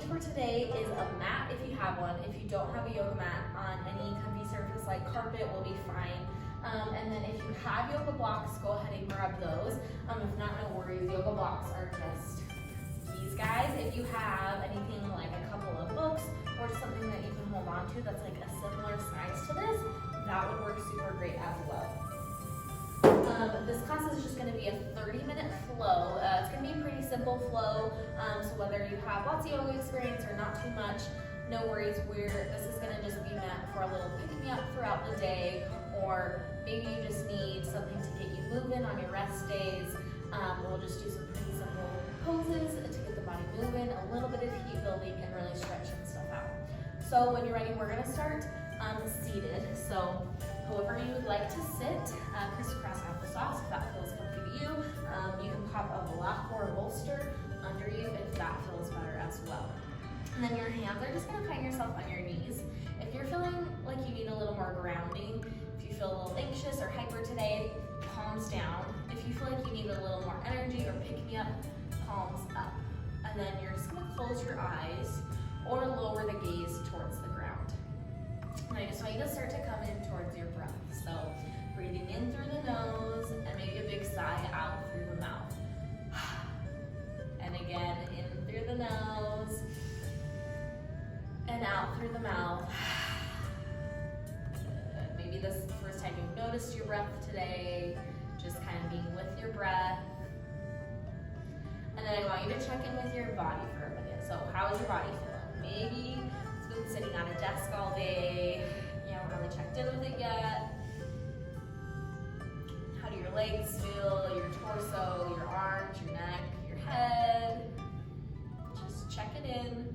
for today is a mat if you have one. If you don't have a yoga mat, on any comfy surface like carpet will be fine. And then if you have yoga blocks, go ahead and grab those. If not, no worries, yoga blocks are just these guys. If you have anything like a couple of books or something that you can hold on to that's like a similar size to this, that would work super great as well. This class is just going to be a 30-minute flow. It's going to be a pretty simple flow, so whether you have lots of yoga experience or not too much, no worries. This is going to just be meant for a little pick-me-up throughout the day, or maybe you just need something to get you moving on your rest days. We'll just do some pretty simple poses to get the body moving, a little bit of heat building, and really stretching stuff out. So when you're ready, we're going to start seated. So however you would like to sit, crisscross applesauce if that feels comfy to you. You can pop a block or a bolster under you if that feels better as well. And then your hands are just going to find yourself on your knees. If you're feeling like you need a little more grounding, if you feel a little anxious or hyper today, palms down. If you feel like you need a little more energy or pick me up, palms up. And then you're just going to close your eyes or lower the gaze towards the ground. And I just want you to start to come in towards your breath. So breathing in through the nose and maybe a big sigh out through the mouth. And again, in through the nose and out through the mouth. Maybe this is the first time you've noticed your breath today, just kind of being with your breath. And then I want you to check in with your body for a minute. So how is your body feeling? Maybe it's been sitting on a desk all day, you haven't really checked in with it yet. How do your legs feel, your torso, your arms, your neck, your head? Just check it in.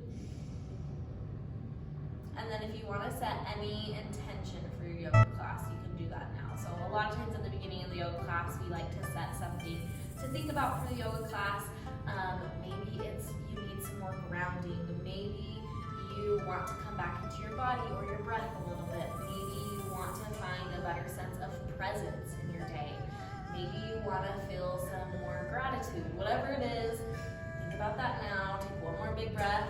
And then if you want to set any intention for your yoga class, you can do that now. So a lot of times at the beginning of the yoga class, we like to set something to think about for the yoga class. Maybe it's you need some more grounding. Maybe you want to come back into your body or your breath a little bit. Maybe you want to find a better sense of presence in your day. Maybe you want to feel some more gratitude. Whatever it is, think about that now. Take one more big breath.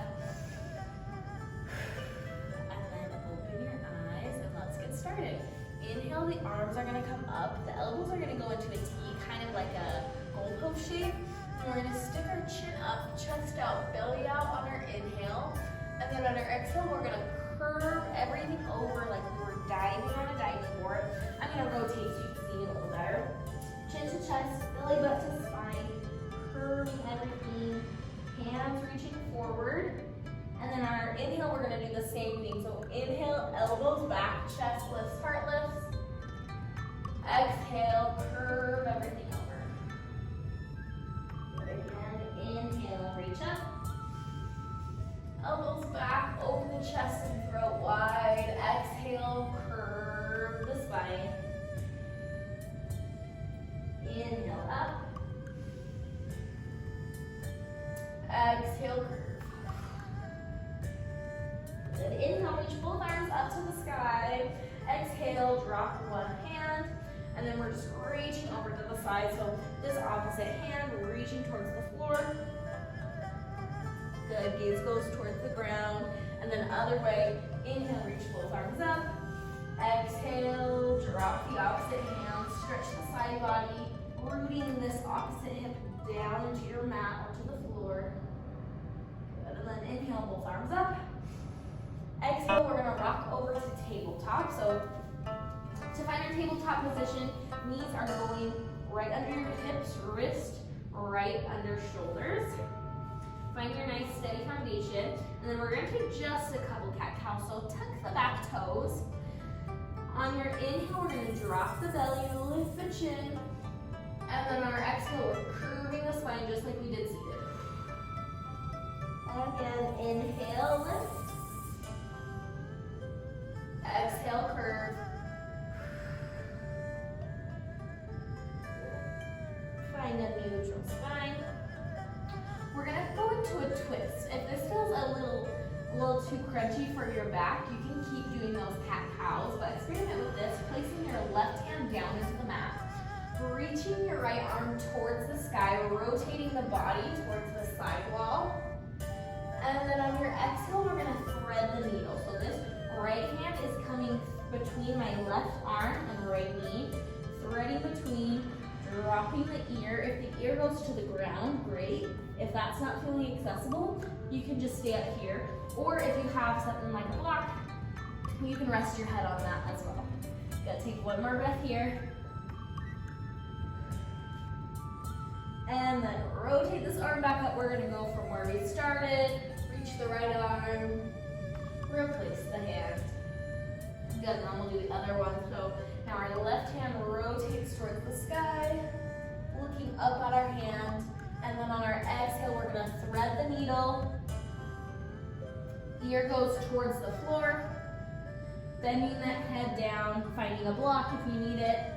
Started. Inhale, the arms are going to come up, the elbows are going to go into a T, kind of like a goalpost shape. And we're going to stick our chin up, chest out, belly out on our inhale. And then on our exhale, we're going to curve everything over like we were diving on a diving board. I'm going to rotate so you can see me a little better. Chin to chest, belly butt to spine, curving everything, hands reaching forward. And then on our inhale, we're going to do the same thing. So inhale, elbows back, chest lifts, heart lifts. Exhale, curve everything over. Good. Again, inhale, reach up. Elbows back, open the chest and throat wide. Exhale, curve the spine. Inhale, up. Exhale, curve. Good. Inhale, reach both arms up to the sky. Exhale, drop one hand. And then we're just reaching over to the side. So this opposite hand, we're reaching towards the floor. Good. Gaze goes towards the ground. And then other way, inhale, reach both arms up. Exhale, drop the opposite hand. Stretch the side body, rooting this opposite hip down into your mat or to the floor. Good. And then inhale, both arms up. Exhale, we're going to rock over to tabletop. So to find your tabletop position, knees are going right under your hips, wrist right under shoulders. Find your nice steady foundation. And then we're going to take just a couple cat-cows. So tuck the back toes. On your inhale, we're going to drop the belly, lift the chin. And then on our exhale, we're curving the spine just like we did seated. Again, inhale, lift. Exhale, curve. Find a neutral spine. We're gonna go into a twist. If this feels a little too crunchy for your back, you can keep doing those cat-cows, but experiment with this, placing your left hand down into the mat, reaching your right arm towards the sky, rotating the body towards the side wall, And then on your exhale, we're gonna thread the needle. So this right hand is coming between my left arm and right knee, threading between, dropping the ear. If the ear goes to the ground, great. If that's not feeling accessible, you can just stay up here. Or if you have something like a block, you can rest your head on that as well. Gotta take one more breath here. And then rotate this arm back up. We're gonna go from where we started. Reach the right arm, replace the hand. Good, and then we'll do the other one. So now our left hand rotates towards the sky, looking up at our hand. And then on our exhale, we're gonna thread the needle. Ear goes towards the floor, bending that head down, finding a block if you need it.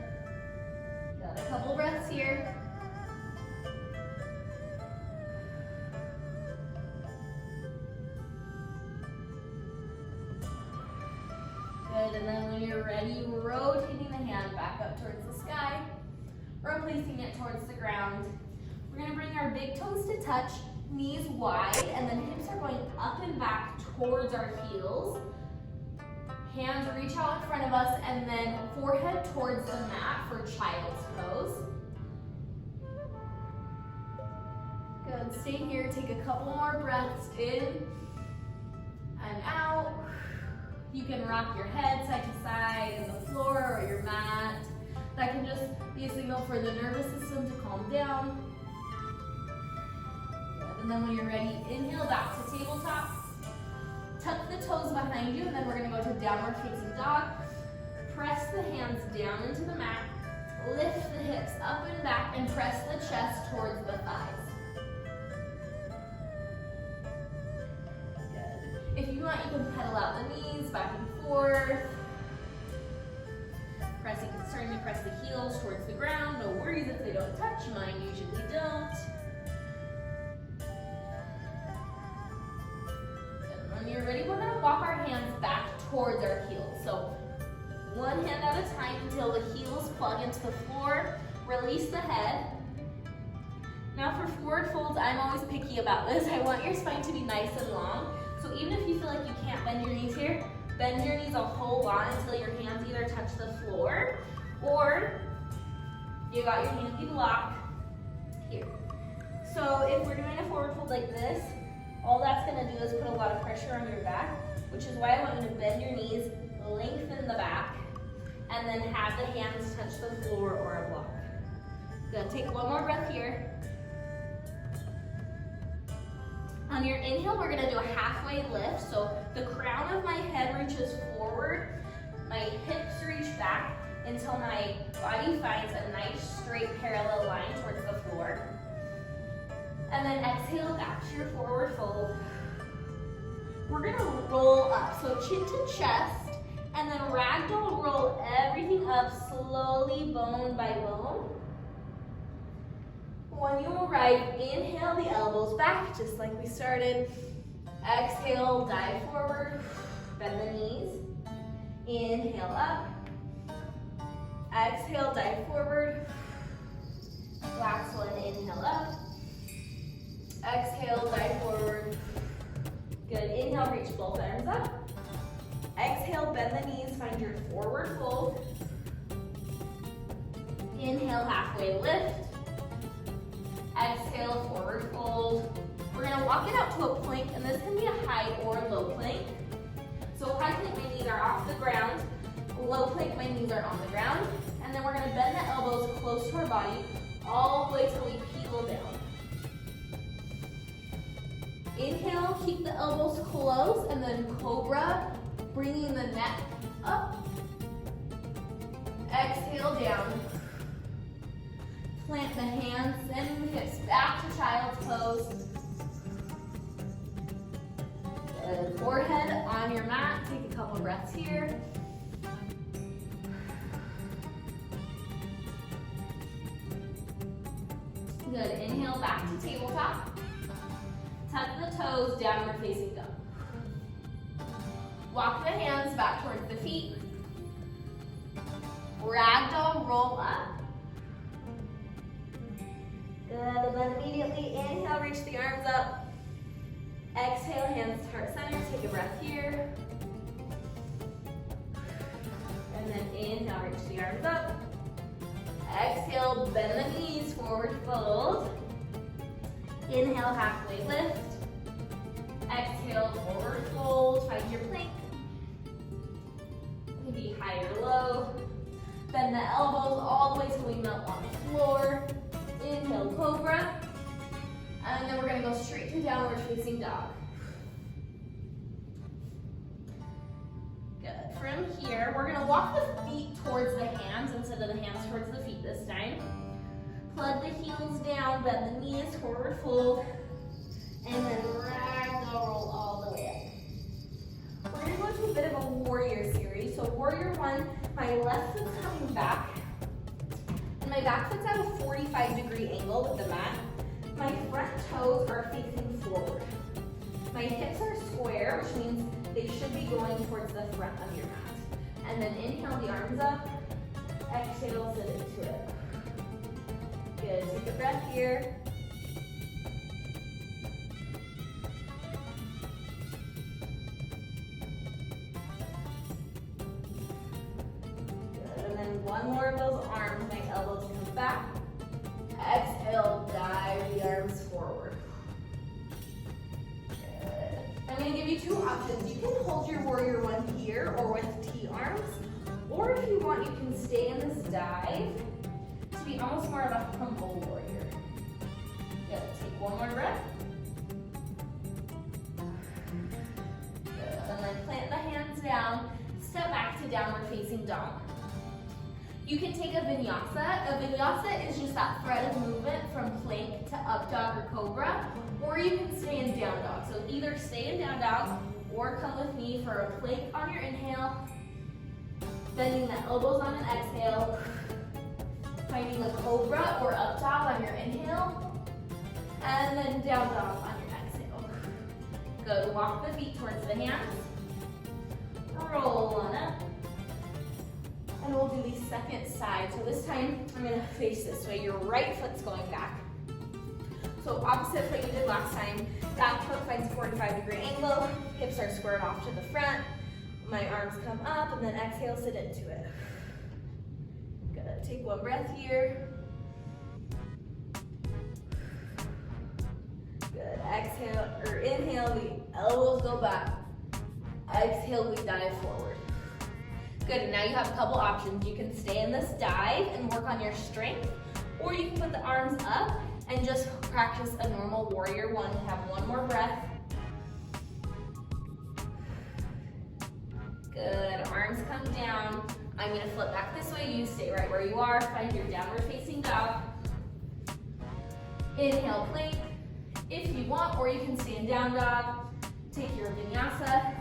Got a couple breaths here. Good, and then when you're ready, rotating the hand back up towards the sky, replacing it towards the ground. We're gonna bring our big toes to touch, knees wide, and then hips are going up and back towards our heels. Hands reach out in front of us, and then forehead towards the mat for child's pose. Good, stay here, take a couple more breaths in and out. You can rock your head side to side on the floor or your mat. That can just be a signal for the nervous system to calm down. Good. And then when you're ready, inhale back to tabletop. Tuck the toes behind you, and then we're gonna go to downward facing dog. Press the hands down into the mat. Lift the hips up and back and press the chest towards the thighs. If you want, you can pedal out the knees back and forth. Starting to press the heels towards the ground. No worries if they don't touch, mine usually don't. And when you're ready, we're gonna walk our hands back towards our heels. So one hand at a time until the heels plug into the floor. Release the head. Now for forward folds, I'm always picky about this. I want your spine to be nice and long. So even if you feel like you can't bend your knees here, bend your knees a whole lot until your hands either touch the floor or you got your handy block here. So if we're doing a forward fold like this, all that's gonna do is put a lot of pressure on your back, which is why I want you to bend your knees, lengthen the back, and then have the hands touch the floor or a block. Good, take one more breath here. On your inhale, we're gonna do a halfway lift. So the crown of my head reaches forward, my hips reach back until my body finds a nice straight parallel line towards the floor. And then exhale back to your forward fold. We're gonna roll up, so chin to chest, and then ragdoll roll everything up slowly, bone by bone. When you arrive, inhale the elbows back, just like we started. Exhale, dive forward, bend the knees. Inhale up. Exhale, dive forward. Last one, inhale up. Exhale, dive forward. Good, inhale, reach both arms up. Exhale, bend the knees, find your forward fold. Inhale, halfway lift. Exhale, forward fold. We're gonna walk it out to a plank, and this can be a high or low plank. So high plank, my knees are off the ground. Low plank, my knees are on the ground. And then we're gonna bend the elbows close to our body, all the way till we peel down. Inhale, keep the elbows close, and then cobra, bringing the neck up. Exhale, down. Plant the hands, send the hips back to child's pose. Good. Forehead on your mat. Take a couple breaths here. Good. Inhale back to tabletop. Tuck the toes, downward facing dog. Walk the hands back towards the feet. Ragdoll roll up. Good, and then immediately inhale, reach the arms up. Exhale, hands to heart center. Take a breath here. And then inhale, reach the arms up. Exhale, bend the knees, forward fold. Inhale, halfway lift. Exhale, forward fold. Find your plank. Maybe high or low. Bend the elbows all the way till we melt on the floor. Inhale, cobra. And then we're gonna go straight to downward facing dog. Good. From here, we're gonna walk the feet towards the hands instead of the hands towards the feet this time. Plug the heels down, bend the knees, forward fold, and then ragdoll roll all the way up. We're gonna go to a bit of a warrior series. So warrior one, my left foot's coming back, and my back foot's at a 45-degree angle with the mat. My front toes are facing forward. My hips are square, which means they should be going towards the front of your mat. And then inhale the arms up, exhale, sit into it. Good, take a breath here. Good, and then one more of those arms, my elbows come back. Exhale, dive the arms forward. Good. I'm going to give you two options. You can hold your warrior one here or with T-arms, or if you want, you can stay in this dive to be almost more of a humble warrior. Good. Take one more breath. Good. And then plant the hands down, step back to downward facing dog. You can take a vinyasa. A vinyasa is just that thread of movement from plank to up dog or cobra, or you can stay in down dog. So either stay in down dog or come with me for a plank on your inhale, bending the elbows on an exhale, finding a cobra or up dog on your inhale, and then down dog on your exhale. Good, walk the feet towards the hands, roll on up. And we'll do the second side. So this time, I'm gonna face this way. Your right foot's going back. So opposite what you did last time. Back foot finds 45-degree angle. Hips are squared off to the front. My arms come up, and then exhale, sit into it. Good, take one breath here. Good, exhale, or inhale, the elbows go back. Exhale, we dive forward. Good, and now you have a couple options. You can stay in this dive and work on your strength, or you can put the arms up and just practice a normal warrior one. Have one more breath. Good, arms come down. I'm gonna flip back this way. You stay right where you are. Find your downward facing dog. Inhale, plank, if you want, or you can stay in down dog. Take your vinyasa.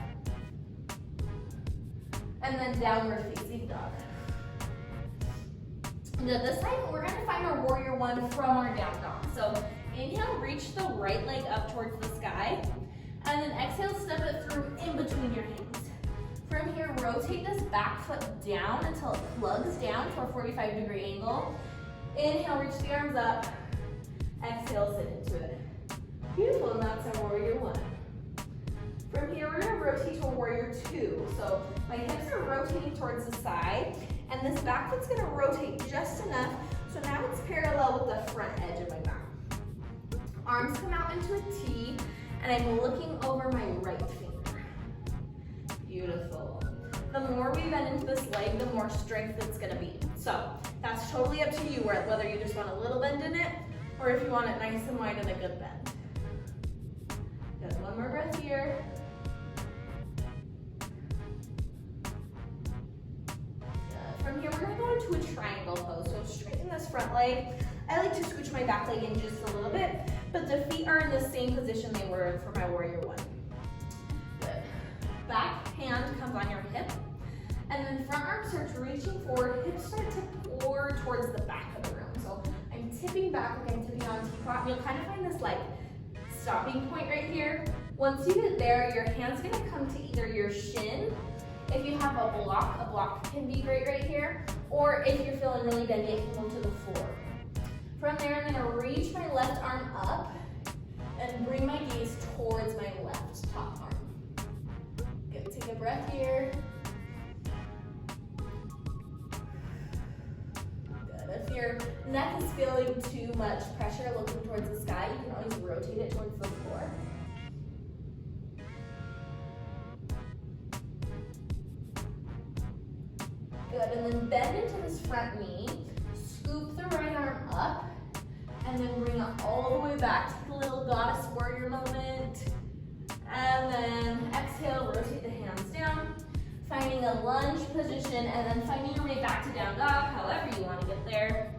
And then downward facing dog. Now this time, we're gonna find our warrior one from our down dog. So inhale, reach the right leg up towards the sky. And then exhale, step it through in between your hands. From here, rotate this back foot down until it plugs down to a 45-degree angle. Inhale, reach the arms up. Exhale, sit into it. Beautiful, and that's our warrior one. From here, we're gonna rotate to a warrior two. So my hips are rotating towards the side, and this back foot's gonna rotate just enough, so now it's parallel with the front edge of my mat. Arms come out into a T, and I'm looking over my right finger. Beautiful. The more we bend into this leg, the more strength it's gonna be. So that's totally up to you, whether you just want a little bend in it, or if you want it nice and wide and a good bend. Good, one more breath here. From here, we're gonna go into a triangle pose. So straighten this front leg. I like to scooch my back leg in just a little bit, but the feet are in the same position they were in for my warrior one. Good. Back hand comes on your hip, and then front arm starts reaching forward. Hips start to pour towards the back of the room. So I'm tipping back, like I'm tipping on teapot. You'll kind of find this like stopping point right here. Once you get there, your hand's gonna come to either your shin. If you have a block can be great right here, or if you're feeling really bendy, it can go to the floor. From there, I'm gonna reach my left arm up and bring my gaze towards my left top arm. Good, take a breath here. Good, if your neck is feeling too much pressure looking towards the sky, you can always rotate it towards the floor. Good, and then bend into this front knee, scoop the right arm up, and then bring it all the way back. Take a little goddess warrior moment. And then exhale, rotate the hands down, finding a lunge position, and then finding your way back to down dog, however you want to get there.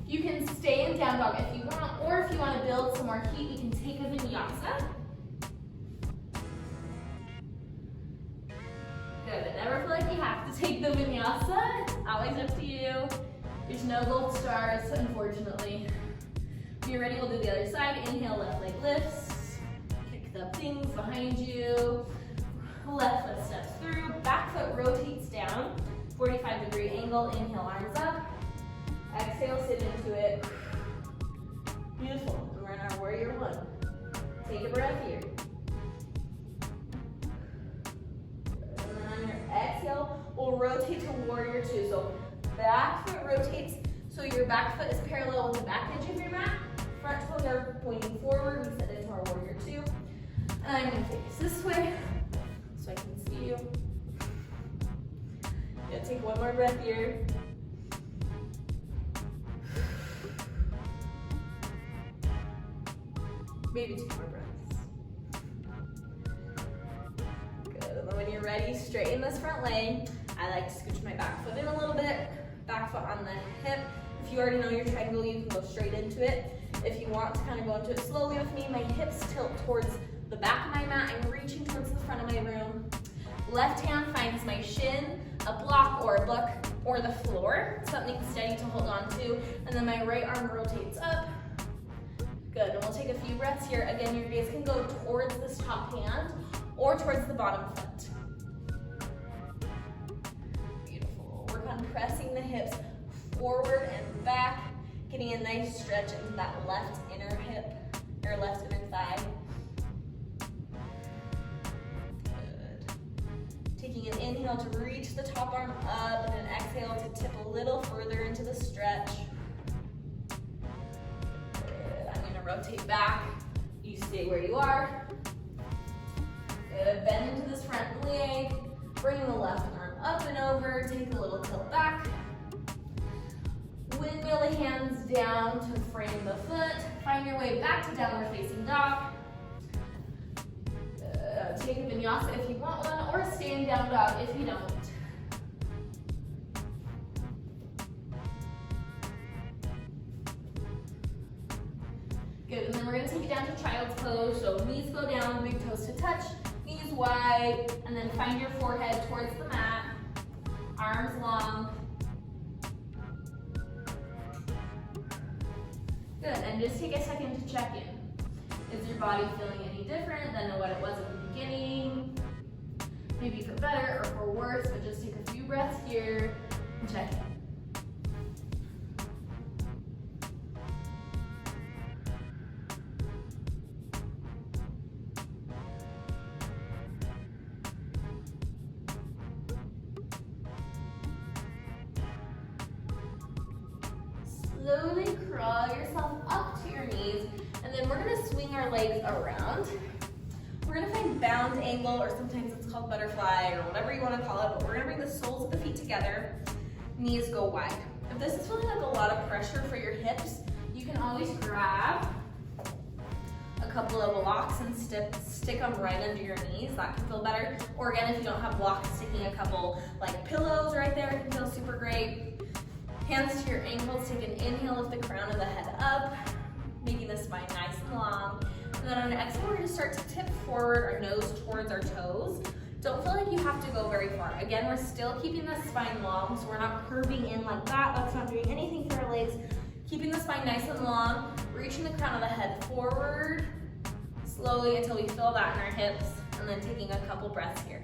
You can stay in down dog if you want, or if you want to build some more heat, you can take a vinyasa. Good, I never feel like you have to take the vinyasa. It's always up to you. There's no gold stars, unfortunately. If you're ready, we'll do the other side. Inhale, left leg lifts. Kick the things behind you. Left foot steps through. Back foot rotates down. 45-degree angle. Inhale, arms up. Exhale, sit into it. Beautiful. And we're in our warrior one. Take a breath here. And then on your exhale, we'll rotate to warrior two. So back foot rotates. So your back foot is parallel with the back edge of your mat. Front toes are pointing forward. We set into our warrior two. And I'm going to face this way so I can see you. Yeah, take one more breath here. Maybe two more breaths. Good. And then when you're ready, straighten this front leg. I like to scooch my back foot in a little bit. Back foot on the hip. If you already know your triangle, you can go straight into it. If you want to kind of go into it slowly with me, my hips tilt towards the back of my mat. I'm reaching towards the front of my room. Left hand finds my shin, a block or the floor, something steady to hold on to. And then my right arm rotates up. Good, and we'll take a few breaths here. Again, your gaze can go towards this top hand or towards the bottom foot. Beautiful. Work on pressing the hips forward and back, getting a nice stretch into that left inner hip, or left inner thigh. Good. Taking an inhale to reach the top arm up, and an exhale to tip a little further into the stretch. Good. I'm going to rotate back. You stay where you are. Good. Bend into this front leg. Bring the left arm up and over. Take a little tilt back. Windmill the hands down to frame the foot. Find your way back to downward facing dog. Take a vinyasa if you want one, or stay in down dog if you don't. Good, and then we're going to take it down to child's pose. So knees go down, big toes to touch, knees wide, and then find your forehead towards the mat. Arms long. Good, and just take a second to check in. Is your body feeling any different than what it was at the beginning? Maybe for better or for worse, but just take a few breaths here and check in. Slowly crawl yourself up to your knees, and then we're going to swing our legs around. We're going to find bound angle, or sometimes it's called butterfly, or whatever you want to call it, but we're going to bring the soles of the feet together, knees go wide. If this is feeling like a lot of pressure for your hips, you can always grab a couple of blocks and stick them right under your knees. That can feel better. Or again, if you don't have blocks, sticking a couple like pillows right there can feel super great. Hands to your ankles, take an inhale, lift the crown of the head up, making the spine nice and long. And then on an exhale, we're going to start to tip forward our nose towards our toes. Don't feel like you have to go very far. Again, we're still keeping the spine long, so we're not curving in like that. That's not doing anything for our legs. Keeping the spine nice and long, reaching the crown of the head forward, slowly until we feel that in our hips, and then taking a couple breaths here.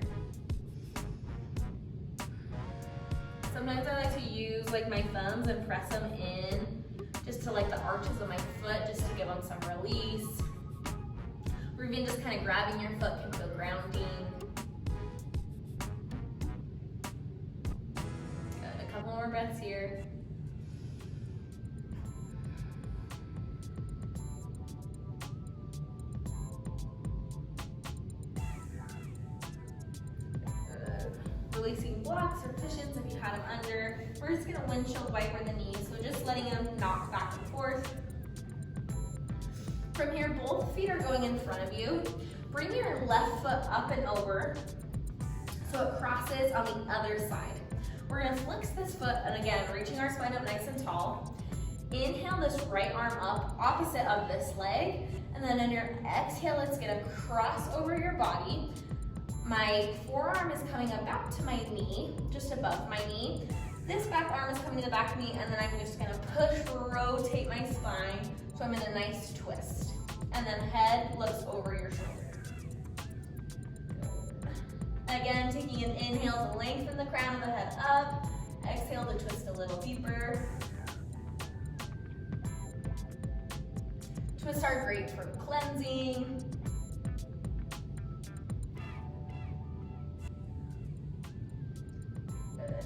Sometimes I like to use like my thumbs and press them in just to like the arches of my foot, just to give them some release. or even just kind of grabbing your foot can feel grounding. Good, a couple more breaths here. Releasing blocks or cushions if you had them under. We're just gonna windshield wiper the knees, so just letting them knock back and forth. From here, both feet are going in front of you. Bring your left foot up and over so it crosses on the other side. We're gonna flex this foot, and again, reaching our spine up nice and tall. Inhale this right arm up, opposite of this leg, and then on your exhale, it's gonna cross over your body. My forearm is coming up back to my knee, just above my knee. This back arm is coming to the back of me, and then I'm just gonna push, rotate my spine, so I'm in a nice twist. And then head looks over your shoulder. Again, taking an inhale to lengthen the crown of the head up. Exhale to twist a little deeper. Twists are great for cleansing.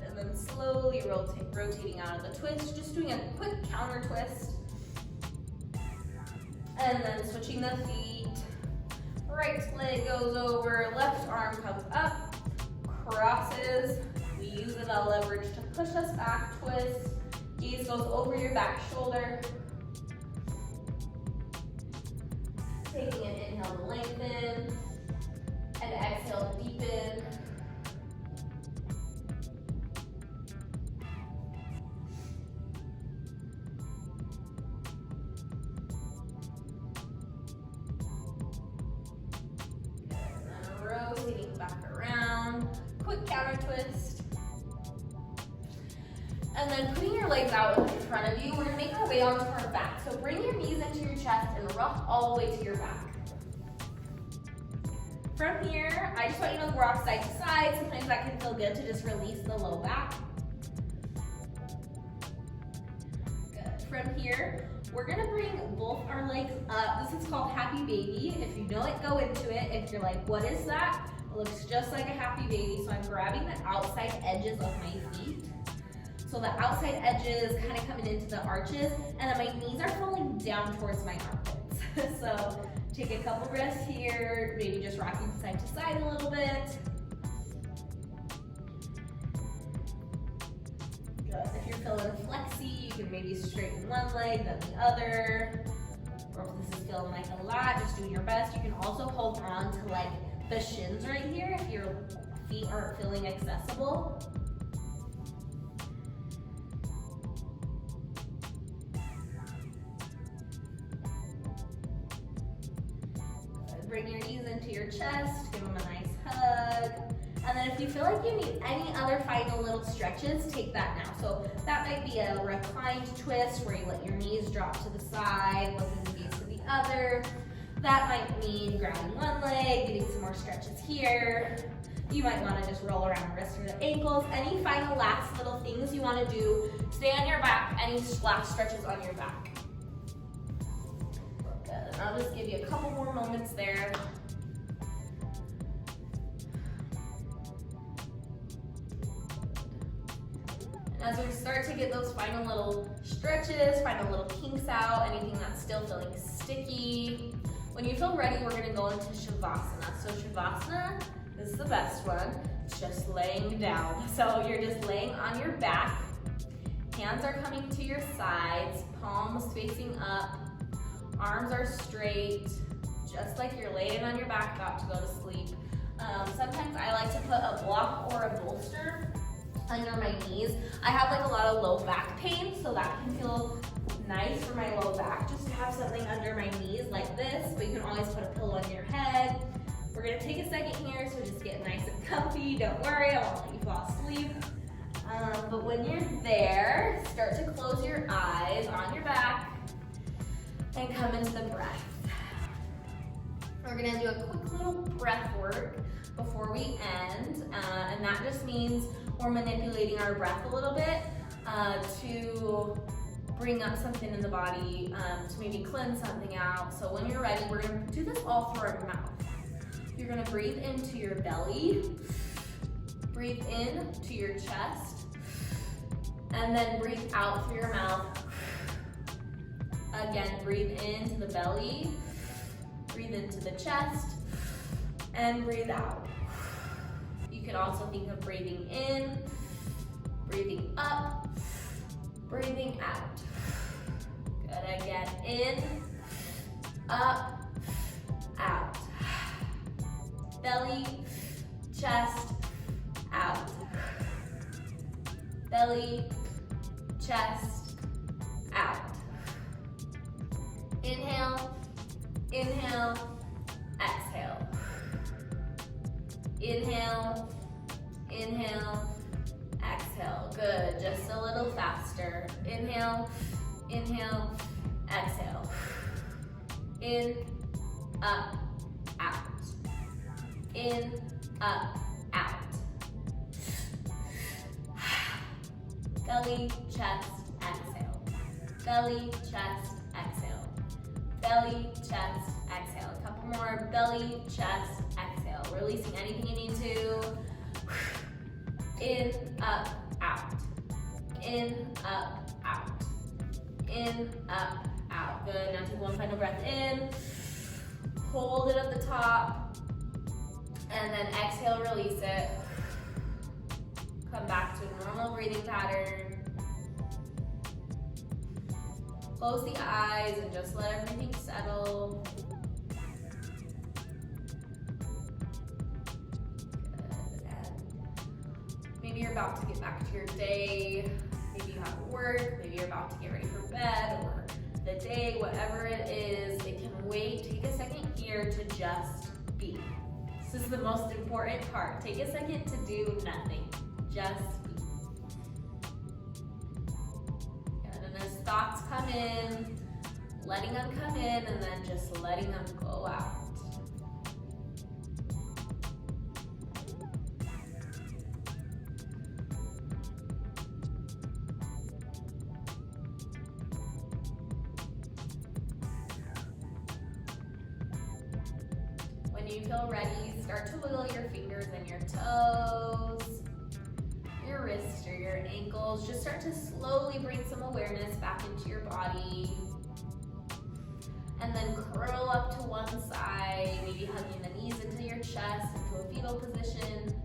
And then slowly rotating out of the twist, just doing a quick counter twist. And then switching the feet. Right leg goes over, left arm comes up, crosses. We use it as leverage to push us back, twist. Gaze goes over your back shoulder. Taking an inhale to lengthen, and exhale to deepen. Rotating back around, quick counter twist. And then putting your legs out in front of you, we're gonna make our way onto our back. So bring your knees into your chest and rock all the way to your back. From here, I just want you to rock side to side. Sometimes that can feel good to just release the low back. Good. From here, we're gonna bring both our legs up. This is called happy baby. If you know it, go into it. If you're like, what is that? It looks just like a happy baby. So I'm grabbing the outside edges of my feet. So the outside edges kind of coming into the arches, and then my knees are falling down towards my armpits. So take a couple breaths here, maybe just rocking side to side a little bit. Good. If you're feeling flexy, you can maybe straighten one leg, then the other. Or if this is feeling like a lot, just do your best. You can also hold on to like the shins right here if your feet aren't feeling accessible. Bring your knees into your chest, give them a nice hug. And then if you feel like you need any other final little stretches, take that now. So that might be a reclined twist where you let your knees drop to the side, looking the gaze to the other. That might mean grabbing one leg, getting some more stretches here. You might want to just roll around the wrists or the ankles. Any final last little things you want to do, stay on your back, any last stretches on your back. Good, and I'll just give you a couple more moments there. And as we start to get those final little stretches, final little kinks out, anything that's still feeling sticky, when you feel ready, we're gonna go into Shavasana. So Shavasana is the best one. It's just laying down. So you're just laying on your back, hands are coming to your sides, palms facing up, arms are straight, just like you're laying on your back about to go to sleep. Sometimes I like to put a block or a bolster under my knees. I have like a lot of low back pain, so that can feel nice for my low back, just to have something under my knees like this, but you can always put a pillow on your head. We're gonna take a second here, so just get nice and comfy. Don't worry, I won't let you fall asleep. But when you're there, start to close your eyes on your back and come into the breath. We're gonna do a quick little breath work before we end, and that just means we're manipulating our breath a little bit to bring up something in the body, to maybe cleanse something out. So when you're ready, we're gonna do this all through our mouth. You're gonna breathe into your belly, breathe in to your chest, and then breathe out through your mouth. Again, breathe into the belly, breathe into the chest, and breathe out. You can also think of breathing in, breathing up, breathing out. Good, again, in, up, out. Belly, chest, out. Belly, chest, out. Inhale, inhale, exhale. Inhale, inhale, exhale. Good, just a little faster. Inhale, inhale, exhale. In, up, out. In, up, out. Belly, chest, exhale. Belly, chest, exhale. Belly, chest, exhale. A couple more. Belly, chest, exhale. Releasing anything you need to. In, up, out. In, up, out. In, up, out. Good. Now take one final breath in. Hold it at the top. And then exhale, release it. Come back to a normal breathing pattern. Close the eyes and just let everything settle. Good. And maybe you're about to get back to your day. Maybe you have work. Maybe you're about to get ready for bed or the day, whatever it is. It can wait. Take a second here to just be. This is the most important part. Take a second to do nothing. Just be. Good. And as thoughts come in, letting them come in and then just letting them go out. When you feel ready, start to wiggle your fingers and your toes, your wrists or your ankles. Just start to slowly bring some awareness back into your body. And then curl up to one side, maybe hugging the knees into your chest, into a fetal position.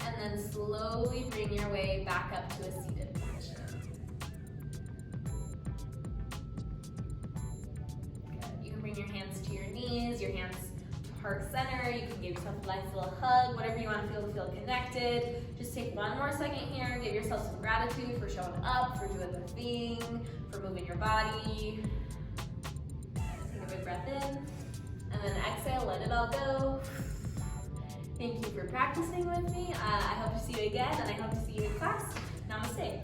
And then slowly bring your way back up to a seated position. Good. You can bring your hands to your knees, your hands to heart center. You can give yourself a nice little hug, whatever you want to feel connected. Just take one more second here. Give yourself some gratitude for showing up, for doing the thing, for moving your body. Take a big breath in, and then exhale, let it all go. Thank you for practicing with me. I hope to see you again, and I hope to see you in class. Namaste.